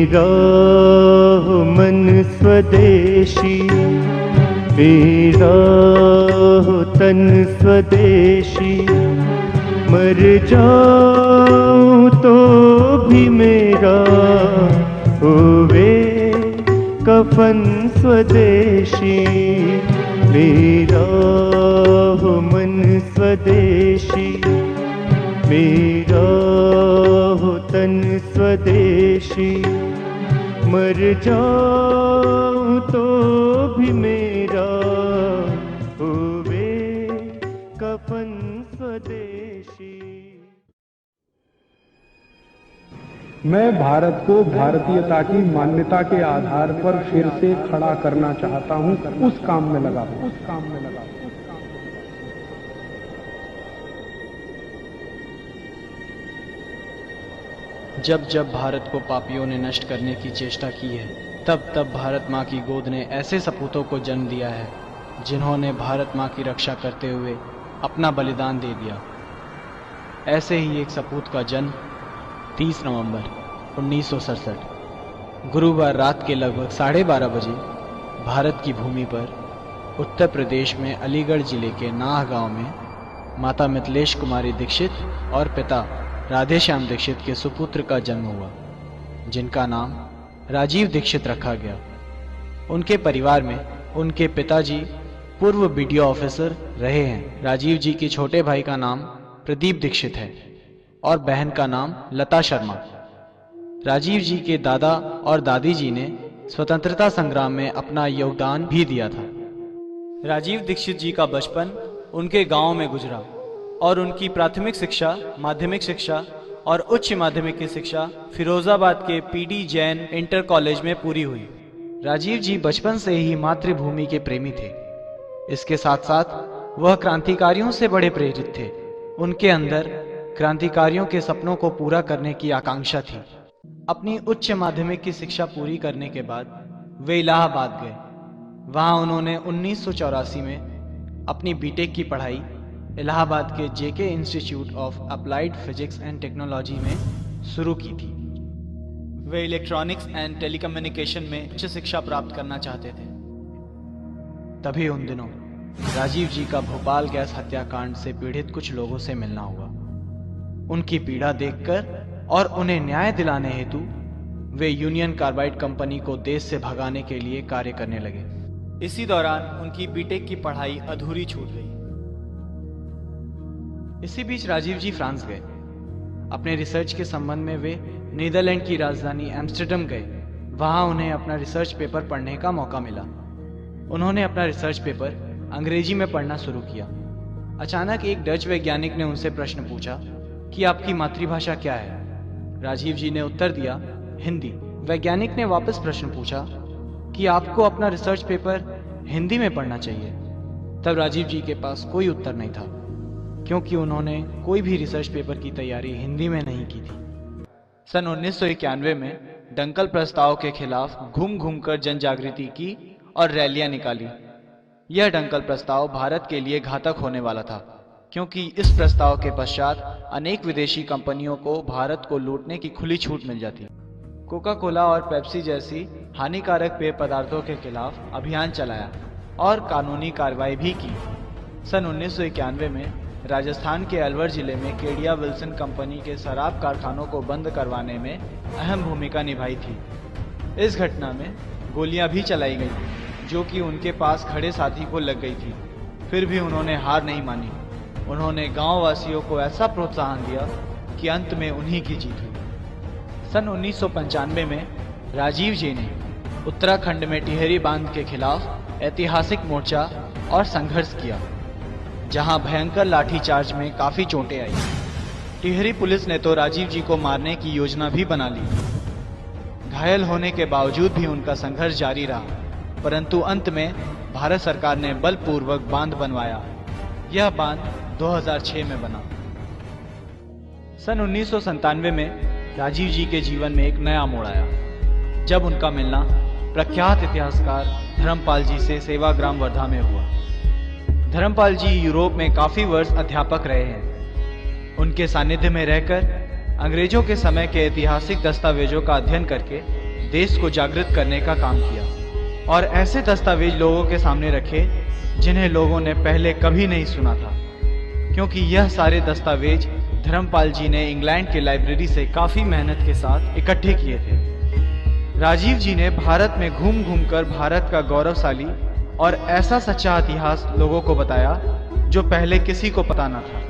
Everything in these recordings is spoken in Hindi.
मेरा हो मन स्वदेशी, मेरा हो तन स्वदेशी, मर जाऊं तो भी मेरा होवे कफन स्वदेशी। मेरा हो मन स्वदेशी, मेरा हो तन स्वदेशी, मर जाऊं तो भी मेरा होवे कफन स्वदेशी। मैं भारत को भारतीयता की मान्यता के आधार पर फिर से खड़ा करना चाहता हूं, उस काम में लगा हूं। जब जब भारत को पापियों ने नष्ट करने की चेष्टा की है, तब तब भारत माँ की गोद ने ऐसे सपूतों को जन्म दिया है जिन्होंने भारत माँ की रक्षा करते हुए अपना बलिदान दे दिया। ऐसे ही एक सपूत का जन्म 30 नवंबर 1967 गुरुवार रात के लगभग 12:30 बजे भारत की भूमि पर उत्तर प्रदेश में अलीगढ़ जिले के नाह गांव में माता मिथिलेश कुमारी दीक्षित और पिता राधेश्याम दीक्षित के सुपुत्र का जन्म हुआ, जिनका नाम राजीव दीक्षित रखा गया। उनके परिवार में उनके पिताजी पूर्व बीडीओ ऑफिसर रहे हैं। राजीव जी के छोटे भाई का नाम प्रदीप दीक्षित है और बहन का नाम लता शर्मा। राजीव जी के दादा और दादी जी ने स्वतंत्रता संग्राम में अपना योगदान भी दिया था। राजीव दीक्षित जी का बचपन उनके गांव में गुजरा और उनकी प्राथमिक शिक्षा, माध्यमिक शिक्षा और उच्च माध्यमिक की शिक्षा फिरोजाबाद के पीडी जैन इंटर कॉलेज में पूरी हुई। राजीव जी बचपन से ही मातृभूमि के प्रेमी थे। इसके साथ साथ वह क्रांतिकारियों से बड़े प्रेरित थे। उनके अंदर क्रांतिकारियों के सपनों को पूरा करने की आकांक्षा थी। अपनी उच्च माध्यमिक की शिक्षा पूरी करने के बाद वे इलाहाबाद गए। वहां उन्होंने 1984 में अपनी बीटेक की पढ़ाई इलाहाबाद के JK Institute of Applied Physics and Technology में शुरू की थी। वे इलेक्ट्रॉनिक्स एंड टेलीकम्युनिकेशन में उच्च शिक्षा प्राप्त करना चाहते थे। तभी उन दिनों राजीव जी का भोपाल गैस हत्याकांड से पीड़ित कुछ लोगों से मिलना हुआ। उनकी पीड़ा देखकर और उन्हें न्याय दिलाने हेतु वे यूनियन कार्बाइड कंपनी को देश से भगाने के लिए कार्य करने लगे। इसी दौरान उनकी बीटेक की पढ़ाई अधूरी छूट गई। इसी बीच राजीव जी फ्रांस गए। अपने रिसर्च के संबंध में वे नीदरलैंड की राजधानी एम्स्टर्डम गए। वहां उन्हें अपना रिसर्च पेपर पढ़ने का मौका मिला। उन्होंने अपना रिसर्च पेपर अंग्रेजी में पढ़ना शुरू किया। अचानक एक डच वैज्ञानिक ने उनसे प्रश्न पूछा कि आपकी मातृभाषा क्या है। राजीव जी ने उत्तर दिया, हिंदी। वैज्ञानिक ने वापस प्रश्न पूछा कि आपको अपना रिसर्च पेपर हिंदी में पढ़ना चाहिए। तब राजीव जी के पास कोई उत्तर नहीं था, क्योंकि उन्होंने कोई भी रिसर्च पेपर की तैयारी हिंदी में नहीं की थी। सन 1991 में डंकल प्रस्ताव के खिलाफ घूम घूम कर जन जागृति की और रैलियां निकाली। यह डंकल प्रस्ताव भारत के लिए घातक होने वाला था, क्योंकि इस प्रस्ताव के पश्चात अनेक विदेशी कंपनियों को भारत को लूटने की खुली छूट मिल जाती। कोका कोला और पेप्सी जैसी हानिकारक पेय पदार्थों के खिलाफ अभियान चलाया और कानूनी कार्रवाई भी की। सन 1991 में राजस्थान के अलवर जिले में केडिया विल्सन कंपनी के शराब कारखानों को बंद करवाने में अहम भूमिका निभाई थी। इस घटना में गोलियां भी चलाई गई, जो कि उनके पास खड़े साथी को लग गई थी। फिर भी उन्होंने हार नहीं मानी। उन्होंने गांव वासियों को ऐसा प्रोत्साहन दिया कि अंत में उन्हीं की जीत हुई। सन 1995 में राजीव जी ने उत्तराखंड में टिहरी बांध के खिलाफ ऐतिहासिक मोर्चा और संघर्ष किया, जहां भयंकर लाठीचार्ज में काफी चोटें आई। टिहरी पुलिस ने तो राजीव जी को मारने की योजना भी बना ली। घायल होने के बावजूद भी उनका संघर्ष जारी रहा, परंतु अंत में भारत सरकार ने बलपूर्वक बांध बनवाया। यह बांध 2006 में बना। सन 1997 में राजीव जी के जीवन में एक नया मोड़ आया, जब उनका मिलना प्रख्यात इतिहासकार धर्मपाल जी से सेवाग्राम वर्धा में हुआ। धर्मपाल जी यूरोप में काफी वर्ष अध्यापक रहे हैं। उनके सानिध्य में रहकर अंग्रेजों के समय के ऐतिहासिक दस्तावेजों का अध्ययन करके देश को जागृत करने का काम किया और ऐसे दस्तावेज लोगों के सामने रखे जिन्हें लोगों ने पहले कभी नहीं सुना था, क्योंकि यह सारे दस्तावेज धर्मपाल जी ने इंग्लैंड की लाइब्रेरी से काफी मेहनत के साथ इकट्ठे किए थे। राजीव जी ने भारत में घूम घूम कर भारत का गौरवशाली और ऐसा सच्चा इतिहास लोगों को बताया जो पहले किसी को पता न था।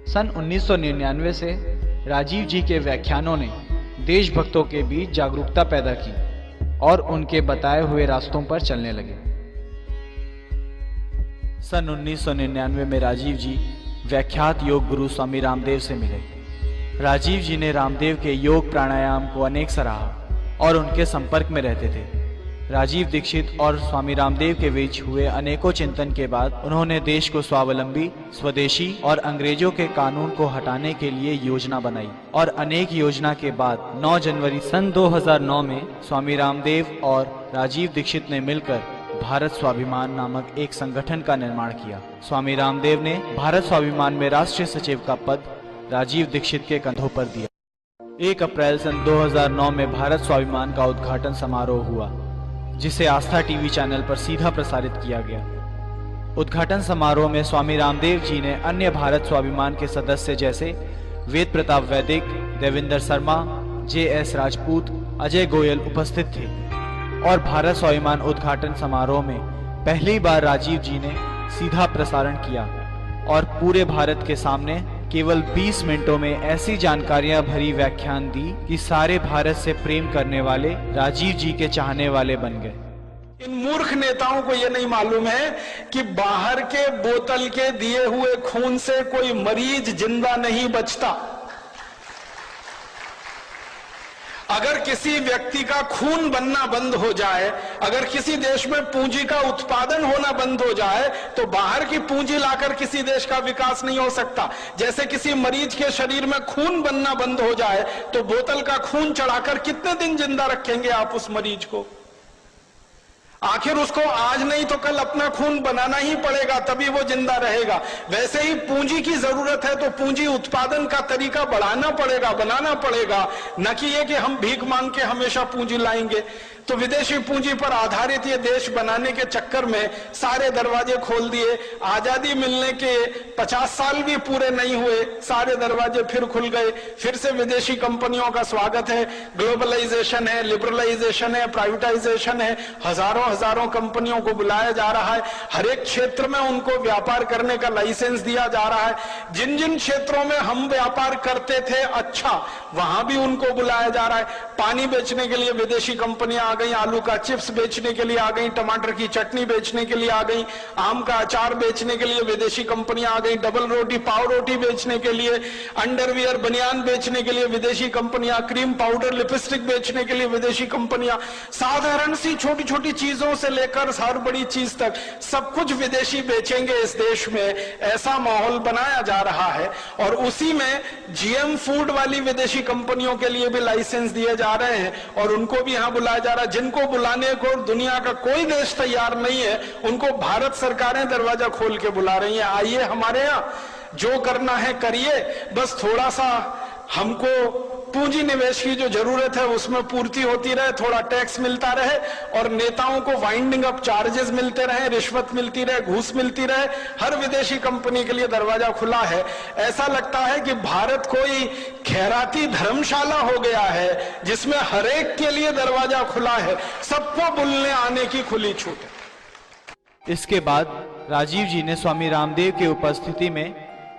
सन 1999 से राजीव जी के व्याख्यानों ने देशभक्तों के बीच जागरूकता पैदा की और उनके बताए हुए रास्तों पर चलने लगे। सन 1999 में राजीव जी व्याख्यात योग गुरु स्वामी रामदेव से मिले। राजीव जी ने रामदेव के योग प्राणायाम को अनेक सराहा और उनके संपर्क में रहते थे। राजीव दीक्षित और स्वामी रामदेव के बीच हुए अनेकों चिंतन के बाद उन्होंने देश को स्वावलंबी, स्वदेशी और अंग्रेजों के कानून को हटाने के लिए योजना बनाई और अनेक योजना के बाद 9 जनवरी सन 2009 में स्वामी रामदेव और राजीव दीक्षित ने मिलकर भारत स्वाभिमान नामक एक संगठन का निर्माण किया। स्वामी रामदेव ने भारत स्वाभिमान में राष्ट्रीय सचिव का पद राजीव दीक्षित के कंधों पर दिया। 1 अप्रैल सन 2009 में भारत स्वाभिमान का उद्घाटन समारोह हुआ, जिसे आस्था टीवी चैनल पर सीधा प्रसारित किया गया। उद्घाटन समारोह में स्वामी रामदेव जी ने अन्य भारत स्वाभिमान के सदस्य जैसे वेद प्रताप वैदिक, देवेंद्र शर्मा, JS राजपूत, अजय गोयल उपस्थित थे और भारत स्वाभिमान उद्घाटन समारोह में पहली बार राजीव जी ने सीधा प्रसारण किया और पूरे भारत के सामने केवल 20 मिनटों में ऐसी जानकारियां भरी व्याख्यान दी कि सारे भारत से प्रेम करने वाले राजीव जी के चाहने वाले बन गए। इन मूर्ख नेताओं को यह नहीं मालूम है कि बाहर के बोतल के दिए हुए खून से कोई मरीज जिंदा नहीं बचता। अगर किसी व्यक्ति का खून बनना बंद हो जाए, अगर किसी देश में पूंजी का उत्पादन होना बंद हो जाए, तो बाहर की पूंजी लाकर किसी देश का विकास नहीं हो सकता। जैसे किसी मरीज के शरीर में खून बनना बंद हो जाए, तो बोतल का खून चढ़ाकर कितने दिन जिंदा रखेंगे आप उस मरीज को? आखिर उसको आज नहीं तो कल अपना खून बनाना ही पड़ेगा, तभी वो जिंदा रहेगा। वैसे ही पूंजी की जरूरत है तो पूंजी उत्पादन का तरीका बढ़ाना पड़ेगा, बनाना पड़ेगा, न कि ये कि हम भीख मांग के हमेशा पूंजी लाएंगे। तो विदेशी पूंजी पर आधारित ये देश बनाने के चक्कर में सारे दरवाजे खोल दिए। आजादी मिलने के 50 साल भी पूरे नहीं हुए, सारे दरवाजे फिर खुल गए। फिर से विदेशी कंपनियों का स्वागत है। ग्लोबलाइजेशन है, लिबरलाइजेशन है, प्राइवेटाइजेशन है। हजारों कंपनियों को बुलाया जा रहा है। हर एक क्षेत्र में उनको व्यापार करने का लाइसेंस दिया जा रहा है। जिन जिन क्षेत्रों में हम व्यापार करते थे अच्छा, वहां भी उनको बुलाया जा रहा है। पानी बेचने के लिए विदेशी कंपनियां आ गई, आलू का चिप्स बेचने के लिए आ गई, टमाटर की चटनी बेचने के लिए आ गई, आम का अचार बेचने के लिए विदेशी कंपनियां आ गई, डबल रोटी पाव रोटी बेचने के लिए, अंडरवियर बनियान बेचने के लिए विदेशी कंपनियां, क्रीम पाउडर लिपस्टिक बेचने के लिए विदेशी कंपनियां। साधारण सी छोटी छोटी चीजों से लेकर हर बड़ी चीज तक सब कुछ विदेशी बेचेंगे इस देश में, ऐसा माहौल बनाया जा रहा है। और उसी में GM फूड वाली विदेशी कंपनियों के लिए भी लाइसेंस दिए जा रहे हैं और उनको भी यहां बुलाया जा रहा है। जिनको बुलाने को दुनिया का कोई देश तैयार नहीं है, उनको भारत सरकारें दरवाजा खोल के बुला रही हैं। आइए हमारे यहां, जो करना है करिए, बस थोड़ा सा हमको पूंजी निवेश की जो जरूरत है उसमें पूर्ति होती रहे, थोड़ा टैक्स मिलता रहे और नेताओं को वाइंडिंग अप चार्जेस मिलते रहे, रिश्वत मिलती रहे, घूस मिलती रहे। हर विदेशी कंपनी के लिए दरवाजा खुला है। ऐसा लगता है कि भारत कोई खैराती धर्मशाला हो गया है जिसमें हर एक के लिए दरवाजा खुला है, सबको बुलने आने की खुली छूट है। इसके बाद राजीव जी ने स्वामी रामदेव की उपस्थिति में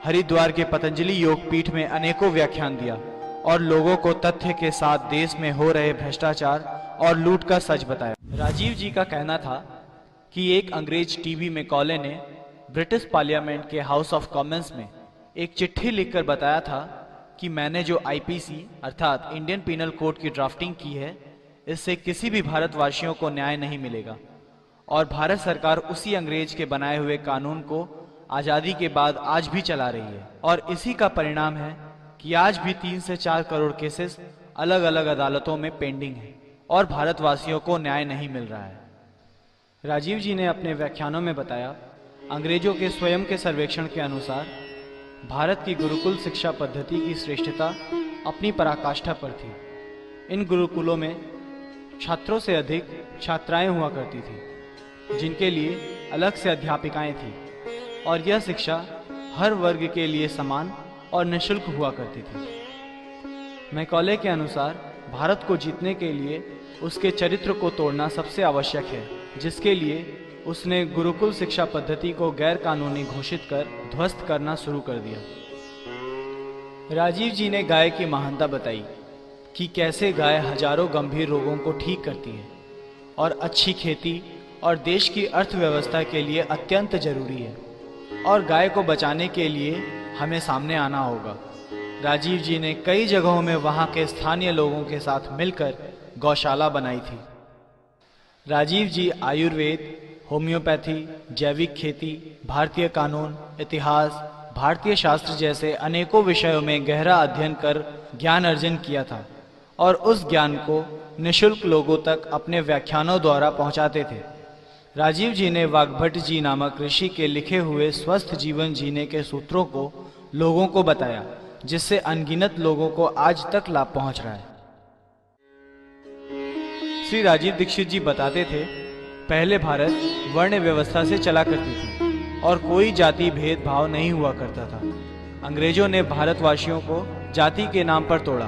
हरिद्वार के पतंजलि योगपीठ में अनेकों व्याख्यान दिया और लोगों को तथ्य के साथ देश में हो रहे भ्रष्टाचार और लूट का सच बताया। राजीव जी का कहना था कि एक अंग्रेज टीवी में कॉले ने ब्रिटिश पार्लियामेंट के हाउस ऑफ कॉमन्स में एक चिट्ठी लिखकर बताया था कि मैंने जो IPC अर्थात इंडियन पिनल कोड की ड्राफ्टिंग की है, इससे किसी भी भारतवासियों को न्याय नहीं मिलेगा और भारत सरकार उसी अंग्रेज के बनाए हुए कानून को आजादी के बाद आज भी चला रही है और इसी का परिणाम है कि आज भी 3 से 4 करोड़ केसेस अलग अलग अदालतों में पेंडिंग है और भारतवासियों को न्याय नहीं मिल रहा है। राजीव जी ने अपने व्याख्यानों में बताया, अंग्रेजों के स्वयं के सर्वेक्षण के अनुसार भारत की गुरुकुल शिक्षा पद्धति की श्रेष्ठता अपनी पराकाष्ठा पर थी। इन गुरुकुलों में छात्रों से अधिक छात्राएं हुआ करती थी, जिनके लिए अलग से अध्यापिकाएं थीं, और यह शिक्षा हर वर्ग के लिए समान और निःशुल्क हुआ करती थी। मैकॉले के अनुसार भारत को जीतने के लिए उसके चरित्र को तोड़ना सबसे आवश्यक है, जिसके लिए उसने गुरुकुल शिक्षा पद्धति को गैर कानूनी घोषित कर ध्वस्त करना शुरू कर दिया। राजीव जी ने गाय की महानता बताई कि कैसे गाय हजारों गंभीर रोगों को ठीक करती है और अच्छी खेती और देश की अर्थव्यवस्था के लिए अत्यंत जरूरी है, और गाय को बचाने के लिए हमें सामने आना होगा। राजीव जी ने कई जगहों में वहां के स्थानीय लोगों के साथ मिलकर गौशाला बनाई थी। राजीव जी आयुर्वेद, होम्योपैथी, जैविक खेती, भारतीय कानून, इतिहास, भारतीय शास्त्र जैसे अनेकों विषयों में गहरा अध्ययन कर ज्ञान अर्जन किया था, और उस ज्ञान को निःशुल्क लोगों तक अपने व्याख्यानों द्वारा पहुंचाते थे। राजीव जी ने वाग्भट जी नामक ऋषि के लिखे हुए स्वस्थ जीवन जीने के सूत्रों को लोगों को बताया, जिससे अनगिनत लोगों को आज तक लाभ पहुंच रहा है। श्री राजीव दीक्षित जी बताते थे, पहले भारत वर्ण व्यवस्था से चला करती थी और कोई जाति भेदभाव नहीं हुआ करता था। अंग्रेजों ने भारतवासियों को जाति के नाम पर तोड़ा।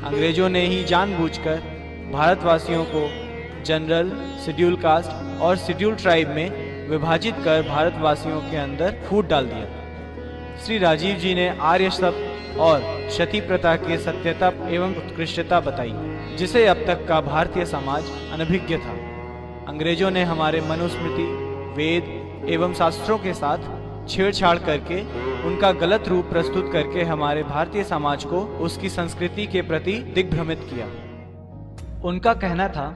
अंग्रेजों ने ही जानबूझकर भारतवासियों को जनरल, शेड्यूल कास्ट और शेड्यूल ट्राइब में विभाजित कर भारतवासियों के अंदर फूट डाल दिया। श्री राजीव जी ने आर्य शब्द और क्षति प्रथा के सत्यता एवं उत्कृष्टता बताई, जिसे अब तक का भारतीय समाज अनभिज्ञ था। अंग्रेजों ने हमारे मनुस्मृति, वेद एवं शास्त्रों के साथ छेड़छाड़ करके उनका गलत रूप प्रस्तुत करके हमारे भारतीय समाज को उसकी संस्कृति के प्रति दिग्भ्रमित किया। उनका कहना था,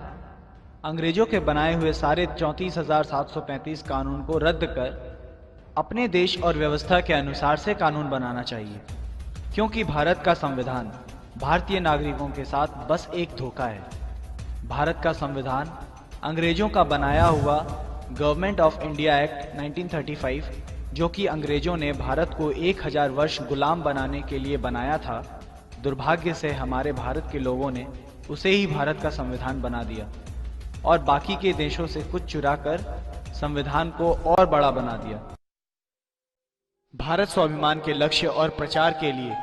अंग्रेजों के बनाए हुए सारे 34,735 कानून को रद्द कर अपने देश और व्यवस्था के अनुसार से कानून बनाना चाहिए, क्योंकि भारत का संविधान भारतीय नागरिकों के साथ बस एक धोखा है। भारत का संविधान अंग्रेजों का बनाया हुआ गवर्नमेंट ऑफ इंडिया एक्ट 1935, जो कि अंग्रेजों ने भारत को 1000 वर्ष गुलाम बनाने के लिए बनाया था, दुर्भाग्य से हमारे भारत के लोगों ने उसे ही भारत का संविधान बना दिया और बाकी के देशों से कुछ चुरा कर संविधान को और बड़ा बना दिया। भारत स्वाभिमान के लक्ष्य और प्रचार के लिए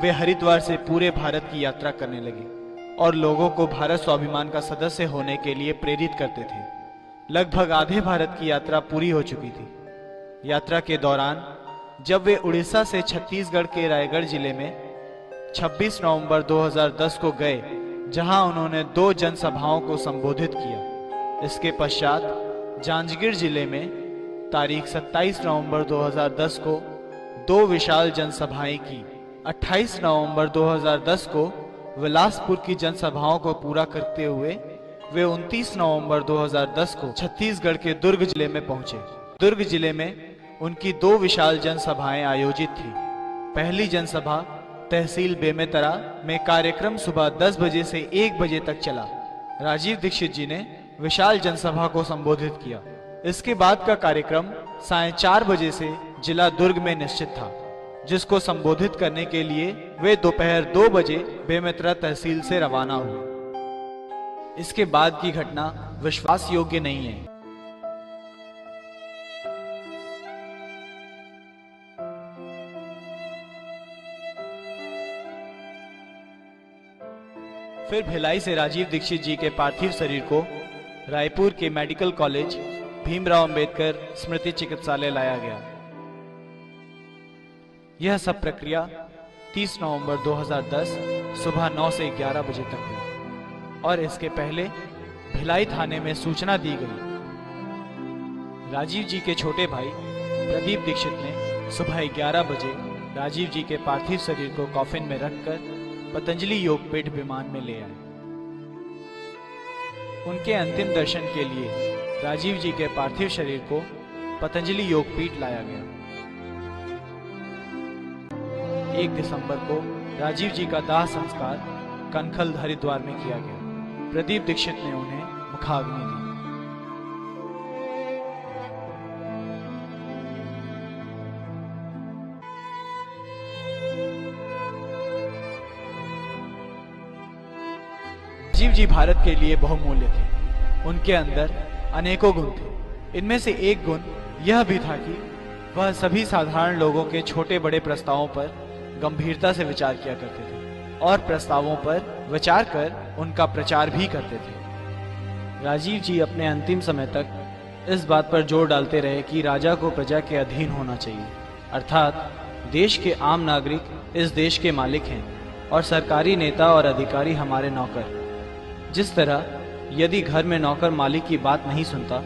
वे हरिद्वार से पूरे भारत की यात्रा करने लगे और लोगों को भारत स्वाभिमान का सदस्य होने के लिए प्रेरित करते थे। लगभग आधे भारत की यात्रा पूरी हो चुकी थी। यात्रा के दौरान जब वे उड़ीसा से छत्तीसगढ़ के रायगढ़ जिले में 26 नवंबर 2010 को गए, जहां उन्होंने 2 जनसभाओं को संबोधित किया। इसके पश्चात जांजगीर जिले में तारीख 27 नवंबर 2010 को 2 विशाल जनसभाएं की। 28 नवंबर 2010 को विलासपुर की जनसभाओं को पूरा करते हुए वे 29 नवंबर 2010 को छत्तीसगढ़ के दुर्ग जिले में पहुंचे। दुर्ग जिले में उनकी 2 विशाल जनसभाएं आयोजित थी। पहली जनसभा तहसील बेमेतरा में कार्यक्रम सुबह 10 बजे से 1 बजे तक चला। राजीव दीक्षित जी ने विशाल जनसभा को संबोधित किया। इसके बाद का कार्यक्रम सायं 4 बजे से जिला दुर्ग में निश्चित था, जिसको संबोधित करने के लिए वे दोपहर 2 बजे बेमेतरा तहसील से रवाना हुए। इसके बाद की घटना विश्वास योग्य नहीं है। फिर भिलाई से राजीव दीक्षित जी के पार्थिव शरीर को रायपुर के मेडिकल कॉलेज भीमराव अंबेडकर स्मृति चिकित्सालय लाया गया। यह सब प्रक्रिया 30 नवंबर 2010 सुबह 9 से 11 बजे तक हुई और इसके पहले भिलाई थाने में सूचना दी गई। राजीव जी के छोटे भाई प्रदीप दीक्षित ने सुबह 11 बजे राजीव जी के पार्थिव शरीर को कॉफिन में रखकर पतंजलि योगपीठ विमान में ले आए। उनके अंतिम दर्शन के लिए राजीव जी के पार्थिव शरीर को पतंजलि योगपीठ लाया गया। 1 दिसंबर को राजीव जी का दाह संस्कार कनखल हरिद्वार में किया गया। प्रदीप दीक्षित ने उन्हें मुखाग्नि दी। राजीव जी भारत के लिए बहुमूल्य थे। उनके अंदर अनेकों गुण थे। इनमें से एक गुण यह भी था कि वह सभी साधारण लोगों के छोटे बड़े प्रस्तावों पर गंभीरता से विचार किया करते थे और प्रस्तावों पर विचार कर उनका प्रचार भी करते थे। राजीव जी अपने अंतिम समय तक इस बात पर जोर डालते रहे कि राजा को प्रजा के अधीन होना चाहिए, अर्थात देश के आम नागरिक इस देश के मालिक हैं और सरकारी नेता और अधिकारी हमारे नौकर। जिस तरह यदि घर में नौकर मालिक की बात नहीं सुनता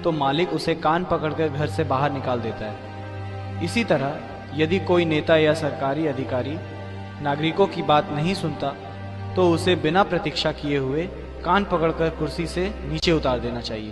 तो मालिक उसे कान पकड़कर घर से बाहर निकाल देता है, इसी तरह यदि कोई नेता या सरकारी अधिकारी नागरिकों की बात नहीं सुनता तो उसे बिना प्रतीक्षा किए हुए कान पकड़कर कुर्सी से नीचे उतार देना चाहिए।